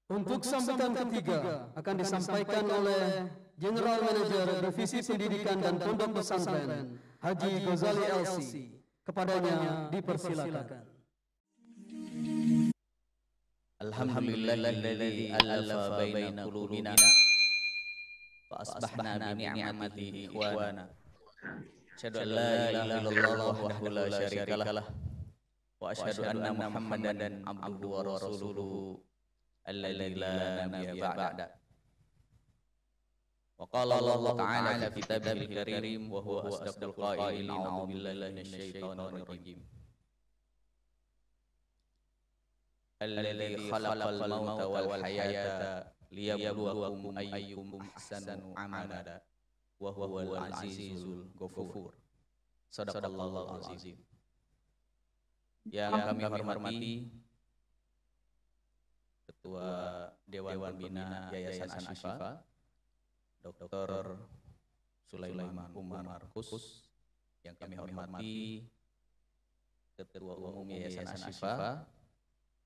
Untuk sambutan ketiga akan disampaikan oleh General Manager Divisi Pendidikan dan Pondok Pesantren Haji Ghazali LC. Kepadanya dipersilakan. Alhamdulillahilladzi alafa baina qulubina fa asbahna bi ni'matihi ikhwana. Asyhadu an la ilaha illallah wahdahu la syarikalah wa asyhadu anna Muhammadan abduhu wa rasuluhu alladzi la nabiyya ba'da. Wa qala Allah ta'ala fi kitabihil karim wa huwa asdaqul qailin a'udzu billahi minasyaitonir rajim. Alladzi khalaqal mauta wal hayata liyabluwakum ayyukum ahsanu amala wa huwal azizul ghafur. Shadaqallahul azim. Yang kami hormati Ketua Dewan Pembina Yayasan Ashifa Dr. Sulaiman Umar Kus, yang kami hormati Ketua Umum Yayasan Ashifa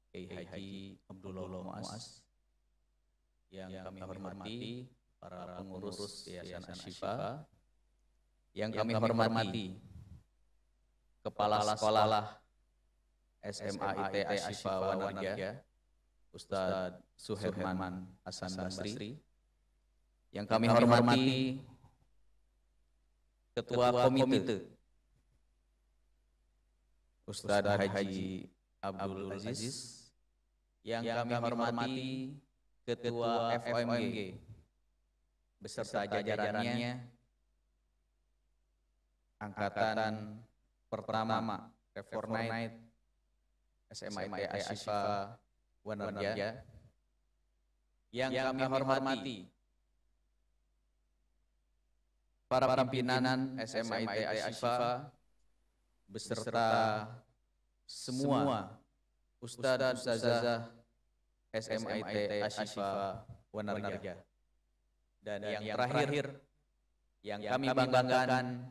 Kiai Haji Abdullah Muaz, yang kami hormati para pengurus Yayasan Ashifa, yang kami hormati Kepala Sekolah SMA IT Ashifa Wanarja Ustadz Suherman Hasan Basri, yang kami hormati Ketua Komite Ustadz Haji Abdul Aziz, yang kami hormati Ketua FOMG beserta jajarannya Angkatan Pertama Reformate SMA IT Ashifa Wanarja, yang kami hormati para pimpinan SMA IT Ashifa beserta semua Ustadz Ustazah SMA IT Ashifa Wanarja, dan yang terakhir yang kami banggakan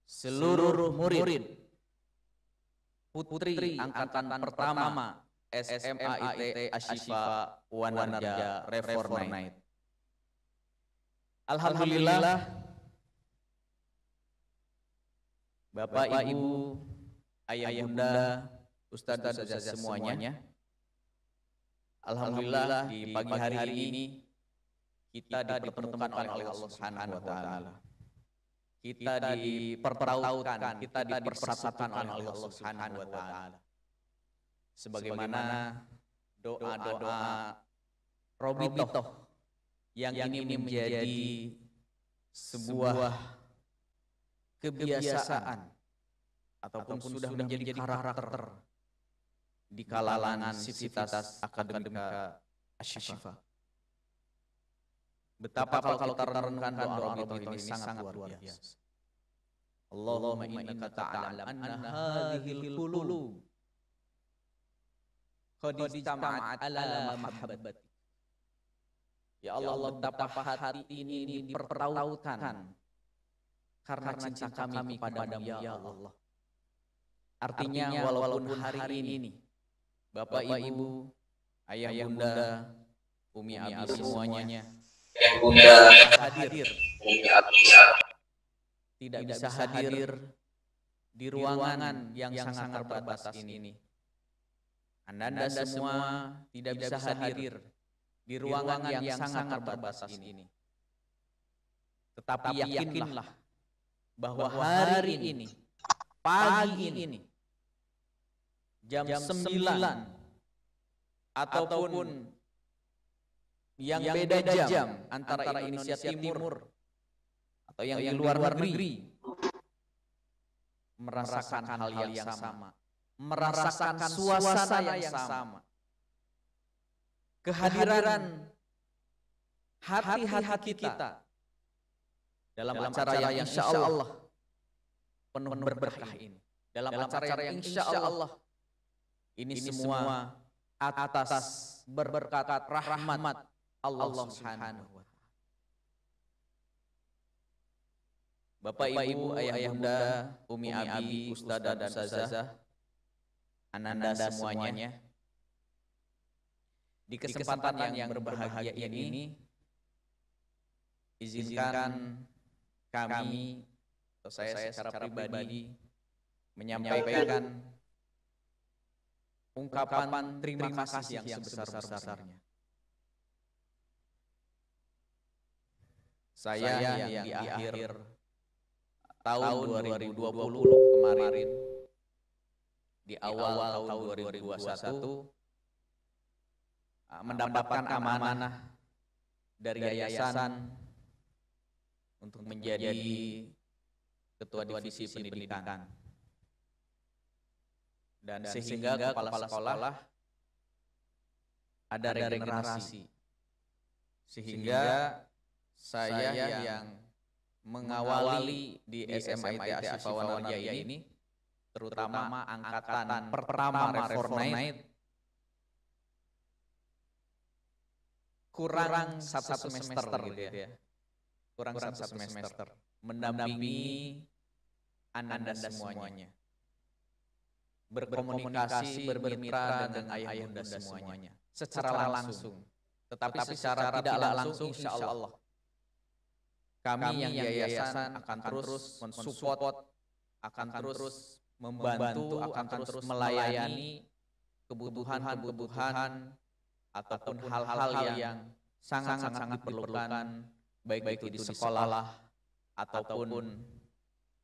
seluruh murid putri angkatan pertama SMA IT Ashifa Wanarja Reformate. Alhamdulillah, Bapak Ibu, Ayah Bunda, Ustadz Ustazah semuanya, alhamdulillah di pagi hari ini kita dipertemukan oleh Allah Subhanahu wa taala. Kita dipertautkan, kita dipersatukan oleh Allah Subhanahu wa taala. Sebagaimana doa-doa Robitoh yang ini menjadi sebuah kebiasaan ataupun sudah menjadi karakter di kalangan sivitas akademika Ashifa. Betapa kalau kita renungkan doa Robitoh ini sangat luar biasa. Allahumma innaka ta'lam anna hadhil qulub qad istama'at ala mahabbati. Ya Allah, betapa hati ini dipertautkan karena cinta kami kepadamu ya Allah. Artinya walaupun hari ini Bapak Ibu, Ayah Bunda, Umi Abi semuanya hadir, tidak bisa hadir di ruangan yang sangat terbatas ini. Anda semua tidak bisa hadir di ruangan yang sangat terbatas ini. Tetapi yakinlah bahwa hari ini, pagi ini, jam 9 ataupun yang beda jam antara Indonesia Timur atau yang di luar negeri merasakan hal yang sama, merasakan suasana yang sama. Kehadiran hati-hati kita dalam acara yang insya Allah penuh berkah ini. Dalam acara yang insya Allah ini semua atas berkat rahmat Allah Subhanahu wa taala. Bapak Ibu, Ayah Bunda, Umi Abi, Ustadzah dan Ustazah, Ananda semuanya. Di kesempatan yang berbahagia ini, izinkan kami atau saya secara pribadi menyampaikan ungkapan terima kasih yang sebesar-besarnya. Saya yang di akhir tahun 2020 kemarin, di awal tahun 2021, mendapatkan amanah dari yayasan untuk menjadi ketua divisi pendidikan. Dan sehingga kepala sekolah ada regenerasi. Sehingga saya yang mengawali di SMA ITS Asyifawanarjaya ini, terutama angkatan pertama Reformate, kurang satu semester gitu ya. Kurang satu semester mendampingi Anda semuanya. Berkomunikasi, bermitra dengan ayah bunda semuanya. Secara langsung. Tetapi secara tidak langsung insya Allah kami yang yayasan akan terus mensupport, akan terus membantu, akan terus melayani kebutuhan ataupun hal-hal yang sangat-sangat diperlukan, baik itu di sekolah ataupun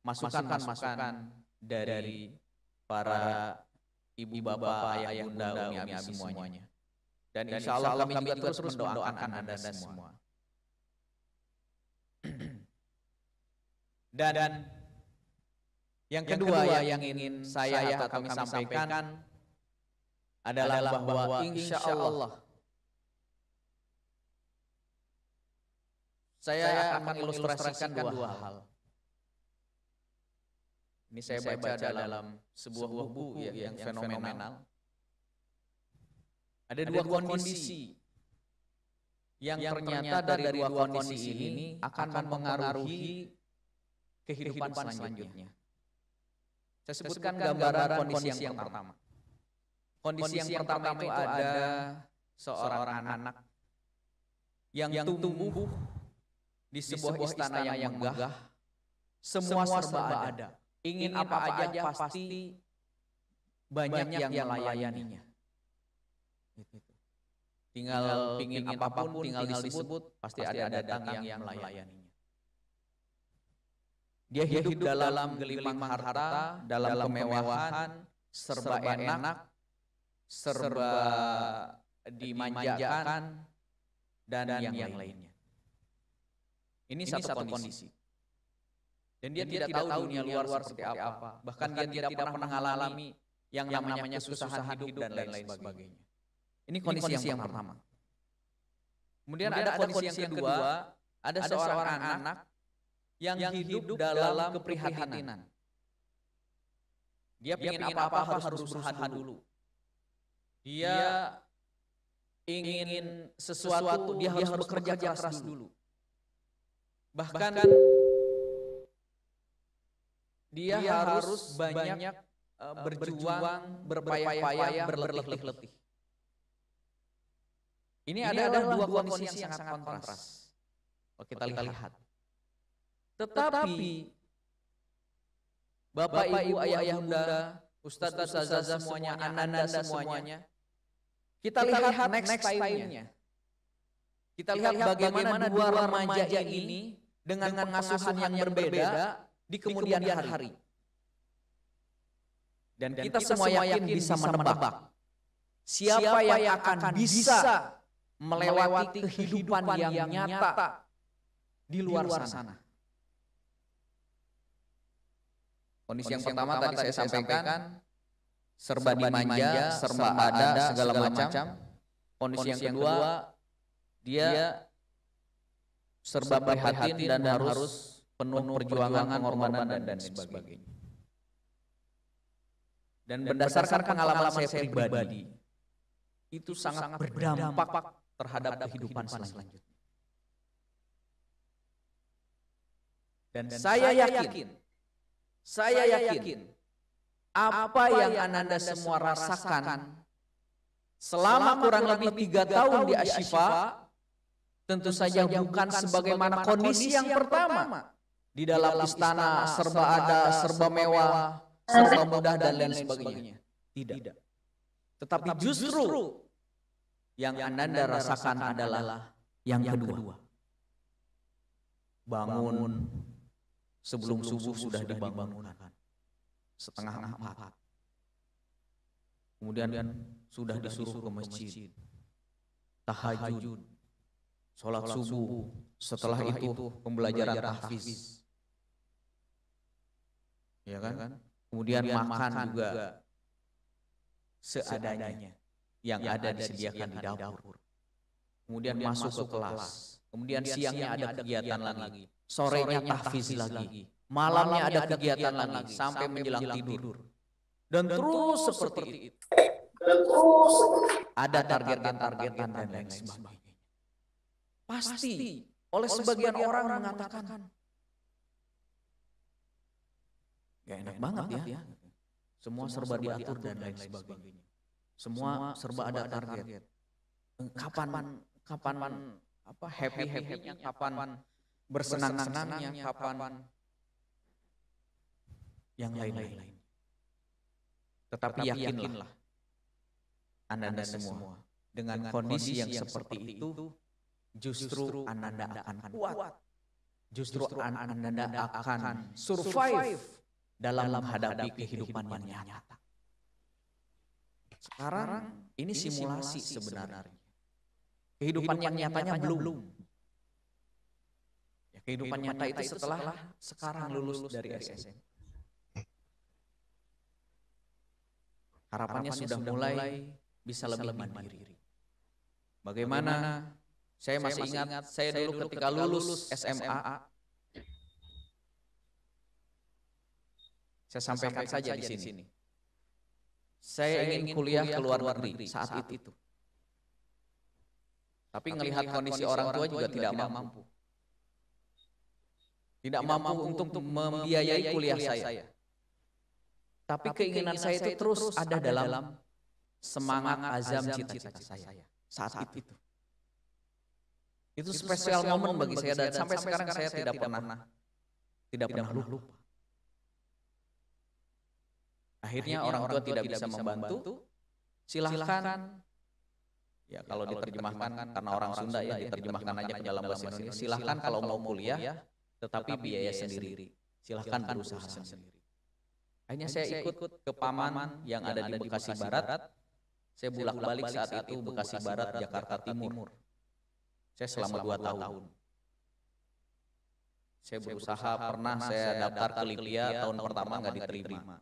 masukan-masukan dari para ibu bapak, ayah bunda, umi abi semuanya. Dan insya Allah kami juga terus mendoakan Anda semua. Dan yang kedua yang ingin saya atau kami sampaikan adalah bahwa insya Allah saya akan mengilustrasikan dua hal. Ini saya baca dalam sebuah buku yang fenomenal. Ada dua kondisi yang ternyata dari dua kondisi ini akan mempengaruhi kehidupan selanjutnya. Saya sebutkan gambaran kondisi yang pertama. Kondisi yang pertama itu ada seorang anak yang tumbuh di sebuah istana yang megah, semua serba ada. Ingin apa aja pasti banyak yang melayaninya. Tinggal pingin apapun, tinggal disebut, pasti ada datang yang melayaninya. Dia hidup dalam gelimang harta, dalam kemewahan, serba enak, serba dimanjakan, dan yang lainnya. Ini satu kondisi. Dan dia tidak tahu dunia luar seperti apa. Bahkan dia tidak pernah mengalami yang namanya kesusahan hidup dan lain sebagainya. Ini kondisi yang pertama. Kemudian ada kondisi yang kedua, ada seorang anak yang hidup dalam keprihatinan. Dia ingin apa-apa harus berusaha dulu. Dia ingin sesuatu, dia harus bekerja keras dulu. Bahkan dia harus banyak berjuang, berpayah-payah, berletih-letih. Ini adalah dua kondisi yang sangat kontras. Kita lihat. Tetapi Bapak, Ibu, Ayah, Bunda, Ustadz, Ustazah semuanya, Anda semuanya, kita lihat next time-nya. Kita lihat bagaimana dua remaja ini dengan pengasuhan yang berbeda di kemudian hari. Dan kita semua yakin bisa menebak siapa yang akan bisa melewati kehidupan yang nyata di luar sana. Kondisi yang pertama tadi saya sampaikan, serba dimanja, serba ada, segala macam. Kondisi yang kedua, dia serba prihatin dan harus penuh perjuangan, pengorbanan dan sebagainya. Dan berdasarkan pengalaman saya pribadi, itu sangat berdampak terhadap kehidupan selanjutnya. Dan saya yakin apa yang Anda semua rasakan selama kurang lebih 3 tahun di Asyifa, tentu saja bukan sebagaimana kondisi yang pertama. Di dalam istana serba ada, serba mewah, serba mudah dan lain sebagainya. Tidak. Tetapi justru yang Ananda rasakan adalah yang kedua. Bangun sebelum subuh sudah dibangunkan. Setengah 4. Kemudian sudah disuruh ke masjid. Tahajud. Sholat subuh. Setelah itu pembelajaran tahfiz. Ya kan? Kemudian makan juga seadanya yang ada disediakan di dapur. Kemudian masuk ke kelas. Kemudian siangnya ada kegiatan lagi. Sorenya tahfiz lagi. Malamnya ada kegiatan lagi sampai menjelang tidur. Dan terus seperti itu. Ada targetan dan lain sebagainya. Pasti oleh sebagian orang mengatakan, gak enak banget ya. Semua serba diatur dan lain sebagainya. Semua serba ada target. Kapan happy-happynya, kapan bersenang-senangnya, kapan yang lain-lain. Tetapi yakinlah Ananda semua, dengan kondisi yang seperti itu, justru Ananda akan kuat. Justru Ananda akan survive dalam menghadapi kehidupan yang nyata. Sekarang ini simulasi sebenarnya. Kehidupan yang nyatanya belum. Ya, kehidupan nyata itu setelah sekarang lulus dari SSN. Harapannya sudah mulai bisa lebih mandiri. Bagaimana? Saya masih ingat, saya dulu ketika lulus SMA, saya sampaikan saja di sini. Saya ingin kuliah ke luar negeri saat itu. Tapi melihat kondisi orang tua juga tidak mampu. Tidak mampu untuk membiayai kuliah saya. Tapi keinginan saya itu terus ada dalam semangat azam cita-cita saya saat itu. Itu spesial momen bagi saya dan sampai sekarang saya tidak pernah lupa. Akhirnya orang tua tidak bisa membantu. Silahkan, ya kalau diterjemahkan karena orang Sunda ya diterjemahkan aja ke dalam bahasa Indonesia. Silahkan kalau mau kuliah, tetapi biaya sendiri. Silahkan berusaha sendiri. Akhirnya saya ikut ke paman yang ada di Bekasi Barat. Saya bolak-balik saat itu Bekasi Barat, Jakarta Timur. Saya selama 2 tahun. Saya berusaha, pernah saya daftar ke Libya, tahun pertama nggak diterima.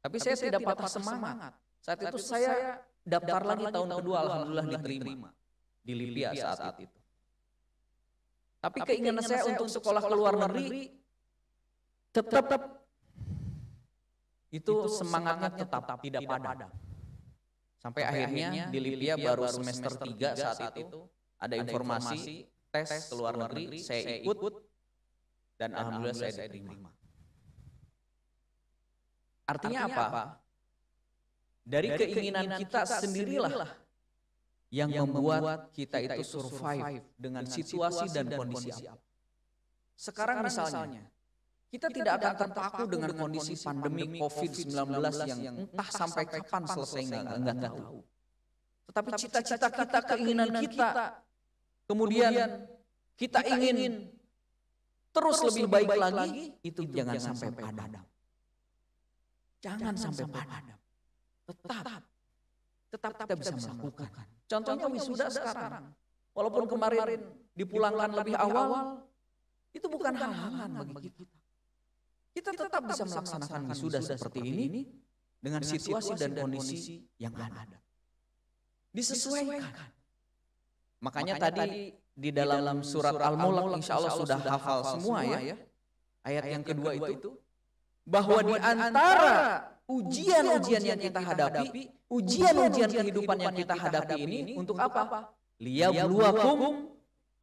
Tapi saya tidak patah semangat. Saat itu saya daftar lagi tahun kedua, alhamdulillah diterima di Libya saat itu. Tapi keinginan saya untuk sekolah ke luar negeri tetap itu semangatnya tetap tidak padam. Sampai akhirnya di Libya baru semester 3 saat itu ada informasi tes ke luar negeri, saya ikut dan alhamdulillah saya diterima. Artinya apa? Dari keinginan kita sendirilah yang membuat kita itu survive dengan situasi dan kondisi apa. Sekarang misalnya, kita tidak akan terpaku dengan kondisi pandemi COVID-19 yang entah sampai kapan selesai enggak tahu. Tetapi cita-cita kita, keinginan kita, kemudian kita ingin terus lebih baik lagi, itu jangan sampai padam. Jangan sampai padam. Tetap kita bisa melakukan. Contohnya wisuda sekarang. Walaupun kemarin dipulangkan lebih awal, itu bukan halangan bagi kita. Kita tetap bisa melaksanakan wisuda seperti ini dengan situasi dan kondisi yang ada. Disesuaikan. Makanya tadi di dalam surat Al-Mulk insya Allah sudah hafal semua ya. Ayat yang kedua itu. Bahwa di antara ujian-ujian yang kita hadapi, ujian-ujian kehidupan yang kita hadapi ini untuk apa? Liyabluwakum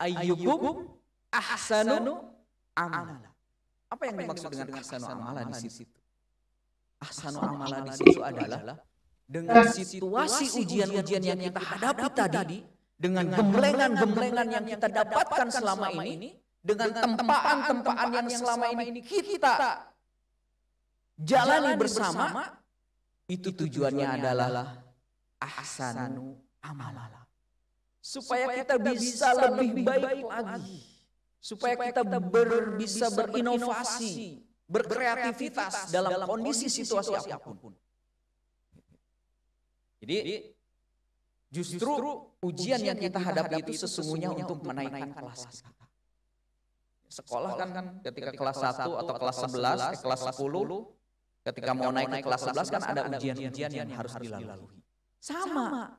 ayyukum ahsanu amala. Apa yang dimaksud dengan ahsanu amala di situ? Ahsanu amala di situ adalah dengan situasi ujian-ujian yang kita hadapi tadi, dengan gemblengan-gemblengan yang kita dapatkan selama ini, dengan tempaan-tempaan yang selama ini kita jalani bersama, itu tujuannya adalah ahsanu amala. Supaya kita bisa lebih baik lagi. Supaya kita bisa berinovasi, berkreativitas dalam kondisi situasi apapun. Jadi justru ujian yang kita hadapi itu sesungguhnya untuk menaikkan kelas kita. Sekolah kan ketika kelas 1 atau kelas 11, kelas 10, ketika mau naik ke kelas 11 kan ada ujian-ujian yang harus dilalui. Sama.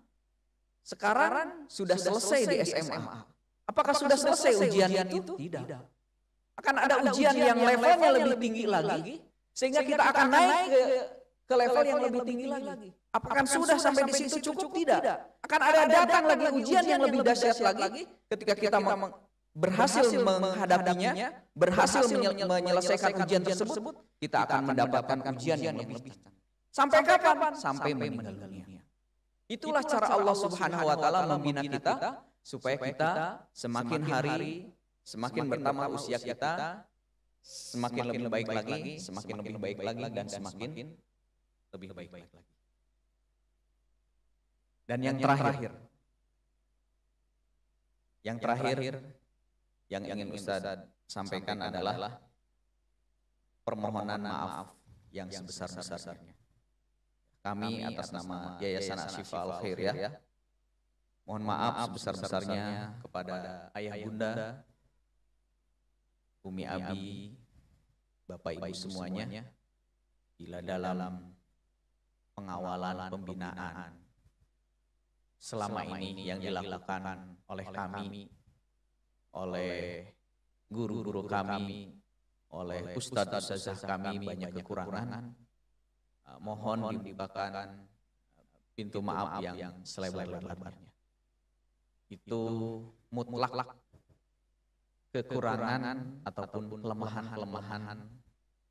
Sekarang sudah selesai di SMA. Apakah sudah selesai ujian itu? Tidak. Akan ada ujian yang levelnya lebih tinggi lagi, sehingga kita akan naik ke level yang lebih tinggi lagi. Apakah sudah sampai di situ cukup? Tidak. Akan ada datang lagi ujian yang lebih dahsyat lagi ketika kita berhasil menghadapinya, berhasil menyelesaikan ujian tersebut, kita akan mendapatkan ujian yang lebih tinggi. Sampai kapan? Sampai meninggal dunia. Itulah cara Allah Subhanahu wa taala membina kita supaya kita semakin hari semakin bertambah usia kita, semakin lebih baik lagi, semakin lebih baik lagi dan semakin lebih baik lagi. Dan yang terakhir yang ingin Ustaz sampaikan adalah permohonan maaf yang sebesar-besarnya. Kami atas nama Yayasan Asy-Syifa Al-Khairiyah mohon maaf sebesar-besarnya kepada ayah bunda, Umi Abi, Bapak Ibu semuanya, bila dalam pengawalan pembinaan selama ini yang dilakukan oleh kami, oleh guru-guru kami, oleh ustadz-ustadzah kami banyak kekurangan, mohon dibukakan pintu maaf yang selebar-lebarnya. Itu mutlak kekurangan ataupun kelemahan-kelemahan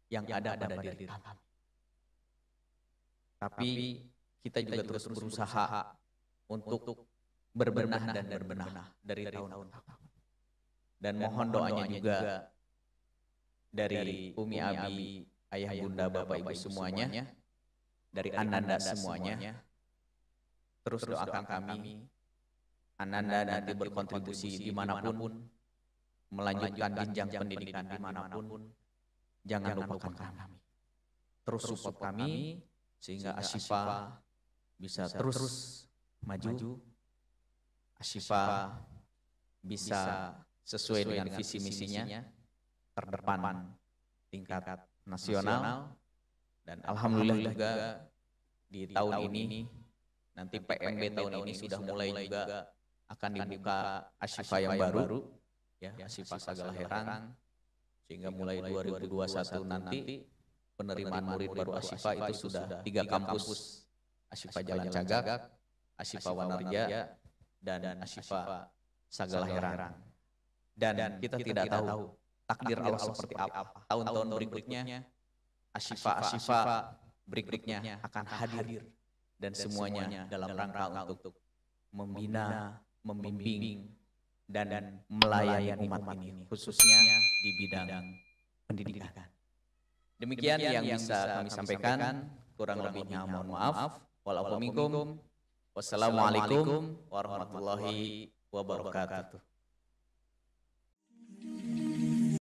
yang ada pada diri kami. Tapi kita juga terus berusaha untuk berbenah dari tahun-tahun. Dan mohon doanya juga dari Umi Abi, ayah bunda, bapak ibu semuanya, dari Ananda semuanya, terus doakan kami, Ananda nanti berkontribusi dimanapun, melanjutkan jenjang pendidikan dimanapun, jangan lupakan kami. Terus support kami, sehingga Asy-Syifa bisa terus maju, Asy-Syifa bisa sesuai dengan visi misinya terdepan tingkat nasional, dan alhamdulillah juga di tahun ini nanti PMB tahun ini sudah mulai juga akan dibuka Asy-Syifa yang baru, ya, Asy-Syifa Sagala Herang, sehingga mulai 2021 nanti penerimaan murid baru Asy-Syifa itu sudah 3 kampus, Asy-Syifa Jalan Cagak, Asy-Syifa Wanarja, dan Asy-Syifa Sagala Herang. Dan kita tidak tahu takdir Allah seperti apa. Tahun-tahun berikutnya Asy-Syifa berikutnya akan hadir, dan semuanya dalam rangka untuk membina, membimbing, dan melayani umat ini, khususnya di bidang pendidikan. Demikian yang bisa kami sampaikan, kurang lebihnya mohon maaf. Wassalamualaikum warahmatullahi wabarakatuh.